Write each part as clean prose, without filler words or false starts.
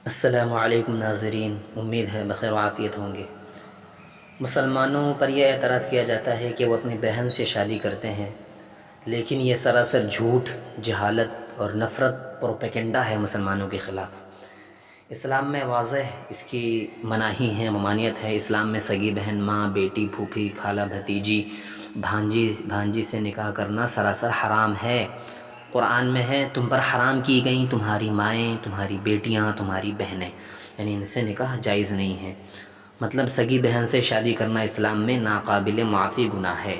السلام علیکم ناظرین، امید ہے بخیر و عافیت ہوں گے۔ مسلمانوں پر یہ اعتراض کیا جاتا ہے کہ وہ اپنی بہن سے شادی کرتے ہیں، لیکن یہ سراسر جھوٹ، جہالت اور نفرت پروپیگنڈا ہے مسلمانوں کے خلاف۔ اسلام میں واضح اس کی مناہی ہے، ممانعت ہے۔ اسلام میں سگی بہن، ماں، بیٹی، پھوپھی، خالہ، بھتیجی، بھانجی سے نکاح کرنا سراسر حرام ہے۔ قرآن میں ہے، تم پر حرام کی گئیں تمہاری مائیں، تمہاری بیٹیاں، تمہاری بہنیں، یعنی ان سے نکاح جائز نہیں ہے۔ مطلب سگی بہن سے شادی کرنا اسلام میں ناقابل معافی گناہ ہے۔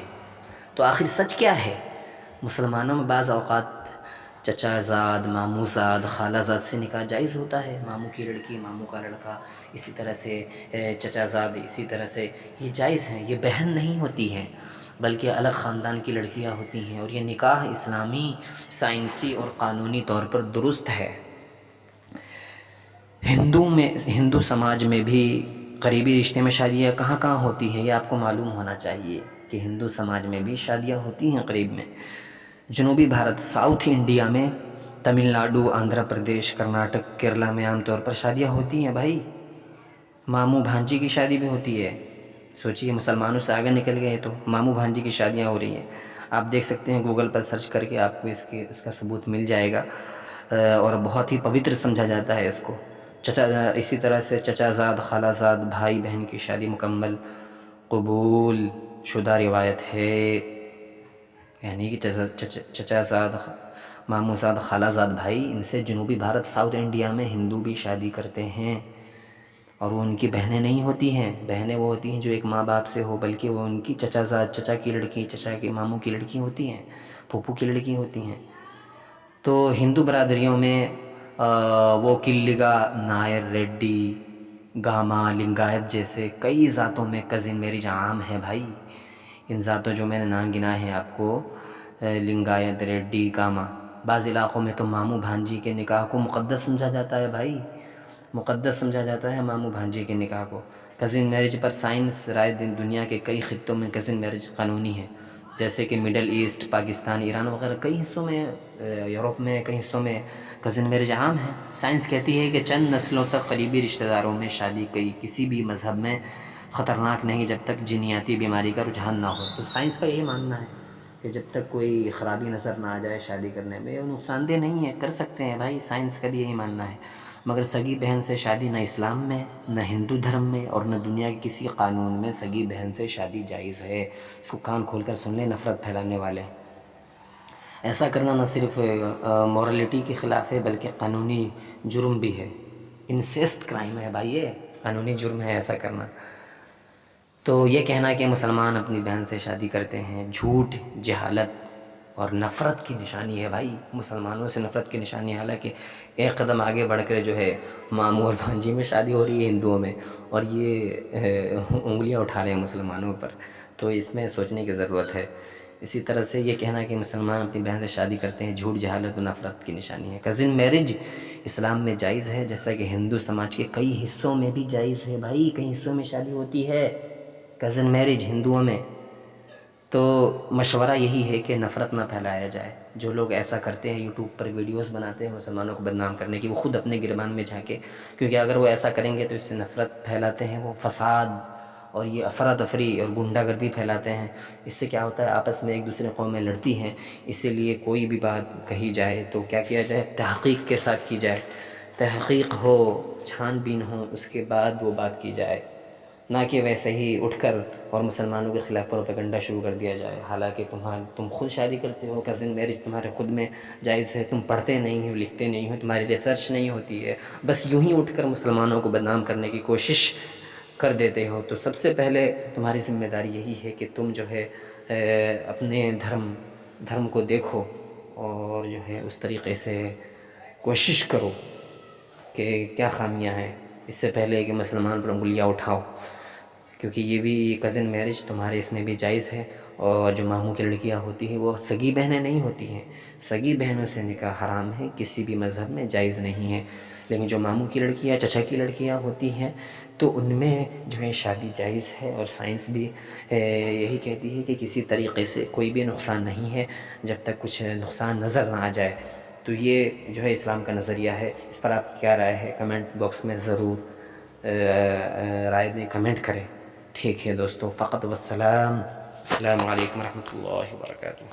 تو آخر سچ کیا ہے؟ مسلمانوں میں بعض اوقات چچا زاد، ماموں زاد، خالہ زاد سے نکاح جائز ہوتا ہے۔ ماموں کی لڑکی، ماموں کا لڑکا، اسی طرح سے چچا زاد، اسی طرح سے یہ جائز ہیں۔ یہ بہن نہیں ہوتی ہیں بلکہ الگ خاندان کی لڑکیاں ہوتی ہیں، اور یہ نکاح اسلامی، سائنسی اور قانونی طور پر درست ہے۔ ہندو سماج میں بھی قریبی رشتے میں شادیاں کہاں کہاں ہوتی ہیں، یہ آپ کو معلوم ہونا چاہیے کہ ہندو سماج میں بھی شادیاں ہوتی ہیں قریب میں۔ جنوبی بھارت، ساؤتھ انڈیا میں، تمل ناڈو، آندھرا پردیش، کرناٹک، کیرلا میں عام طور پر شادیاں ہوتی ہیں بھائی۔ ماموں بھانجی کی شادی بھی ہوتی ہے۔ سوچئے، مسلمانوں سے آگے نکل گئے تو ماموں بھانجی کی شادیاں ہو رہی ہیں۔ آپ دیکھ سکتے ہیں، گوگل پر سرچ کر کے آپ کو اس کا ثبوت مل جائے گا، اور بہت ہی پوتر سمجھا جاتا ہے اس کو۔ اسی طرح سے چچا زاد، خالہ زاد، بھائی بہن کی شادی مکمل قبول شدہ روایت ہے، یعنی کہ چچا زاد، ماموں زاد، خالہ زاد بھائی، ان سے جنوبی بھارت، ساؤتھ انڈیا میں ہندو بھی شادی کرتے ہیں، اور وہ ان کی بہنیں نہیں ہوتی ہیں۔ بہنیں وہ ہوتی ہیں جو ایک ماں باپ سے ہو، بلکہ وہ ان کی چچا زاد، چچا کی لڑکی، چچا کے ماموں کی لڑکی ہوتی ہیں، پھوپھو کی لڑکی ہوتی ہیں۔ تو ہندو برادریوں میں وہ کلیگا، نائر، ریڈی، گاما، لنگایت جیسے کئی ذاتوں میں کزن میرج عام ہے بھائی۔ ان ذاتوں جو میں نے نام گنا ہے آپ کو، لنگایت، ریڈی، گاما، بعض علاقوں میں تو ماموں بھانجی کے نکاح کو مقدس سمجھا جاتا ہے بھائی، مقدس سمجھا جاتا ہے ماموں بھانجی کے نکاح کو۔ کزن میرج پر سائنس رائے دنیا کے کئی خطوں میں کزن میرج قانونی ہے، جیسے کہ مڈل ایسٹ، پاکستان، ایران وغیرہ کئی حصوں میں، یورپ میں کئی حصوں میں کزن میرج عام ہے۔ سائنس کہتی ہے کہ چند نسلوں تک قریبی رشتہ داروں میں شادی کسی بھی مذہب میں خطرناک نہیں جب تک جنیاتی بیماری کا رجحان نہ ہو۔ تو سائنس کا یہی ماننا ہے کہ جب تک کوئی خرابی نظر نہ آ جائے شادی کرنے میں، وہ نقصان دہ نہیں ہے، کر سکتے ہیں بھائی، سائنس کا بھی یہی ماننا ہے۔ مگر سگی بہن سے شادی نہ اسلام میں، نہ ہندو دھرم میں، اور نہ دنیا کے کسی قانون میں سگی بہن سے شادی جائز ہے۔ اس کو کان کھول کر سن لیں نفرت پھیلانے والے۔ ایسا کرنا نہ صرف مورلٹی کے خلاف ہے بلکہ قانونی جرم بھی ہے، انسیسٹ کرائم ہے بھائی، یہ قانونی جرم ہے ایسا کرنا۔ تو یہ کہنا کہ مسلمان اپنی بہن سے شادی کرتے ہیں، جھوٹ، جہالت اور نفرت کی نشانی ہے بھائی، مسلمانوں سے نفرت کی نشانی ہے۔ حالانکہ ایک قدم آگے بڑھ کر جو ہے ماموں اور بھانجی میں شادی ہو رہی ہے ہندوؤں میں، اور یہ انگلیاں اٹھا رہے ہیں مسلمانوں پر، تو اس میں سوچنے کی ضرورت ہے۔ اسی طرح سے یہ کہنا کہ مسلمان اپنی بہن سے شادی کرتے ہیں، جھوٹ، جہالت و نفرت کی نشانی ہے۔ کزن میرج اسلام میں جائز ہے، جیسا کہ ہندو سماج کے کئی حصوں میں بھی جائز ہے بھائی، کئی حصوں میں شادی ہوتی ہے کزن میرج ہندوؤں میں۔ تو مشورہ یہی ہے کہ نفرت نہ پھیلایا جائے۔ جو لوگ ایسا کرتے ہیں، یوٹیوب پر ویڈیوز بناتے ہیں مسلمانوں کو بدنام کرنے کی، وہ خود اپنے گریبان میں جھانکے، کیونکہ اگر وہ ایسا کریں گے تو اس سے نفرت پھیلاتے ہیں، وہ فساد اور یہ افراتفری اور غنڈہ گردی پھیلاتے ہیں۔ اس سے کیا ہوتا ہے، آپس میں ایک دوسرے قومیں لڑتی ہیں۔ اسی لیے کوئی بھی بات کہی جائے تو کیا کیا جائے، تحقیق کے ساتھ کی جائے، تحقیق ہو، چھان بین ہو، اس کے بعد وہ بات کی جائے، نہ کہ ویسے ہی اٹھ کر اور مسلمانوں کے خلاف پروپیگنڈا شروع کر دیا جائے۔ حالانکہ تم خود شادی کرتے ہو، کزن میرج تمہارے خود میں جائز ہے، تم پڑھتے نہیں ہو، لکھتے نہیں ہو، تمہاری ریسرچ نہیں ہوتی ہے، بس یوں ہی اٹھ کر مسلمانوں کو بدنام کرنے کی کوشش کر دیتے ہو۔ تو سب سے پہلے تمہاری ذمہ داری یہی ہے کہ تم جو ہے اپنے دھرم کو دیکھو، اور جو ہے اس طریقے سے کوشش کرو کہ کیا خامیاں ہیں، اس سے پہلے کہ مسلمان پر انگلیاں اٹھاؤ، کیونکہ یہ بھی کزن میرج تمہارے اس میں بھی جائز ہے۔ اور جو ماموں کی لڑکیاں ہوتی ہیں وہ سگی بہنیں نہیں ہوتی ہیں، سگی بہنوں سے نکاح حرام ہے، کسی بھی مذہب میں جائز نہیں ہے۔ لیکن جو ماموں کی لڑکیاں، چچا کی لڑکیاں ہوتی ہیں تو ان میں جو ہے شادی جائز ہے، اور سائنس بھی یہی کہتی ہے کہ کسی طریقے سے کوئی بھی نقصان نہیں ہے جب تک کچھ نقصان نظر نہ آ جائے۔ تو یہ جو ہے اسلام کا نظریہ ہے. اس پر آپ کی کیا رائے ہے کمنٹ باکس میں ضرور رائے دیں, کمنٹ کریں. ٹھیک ہے دوستو, فقط والسلام. السلام علیکم ورحمۃ اللہ وبرکاتہ.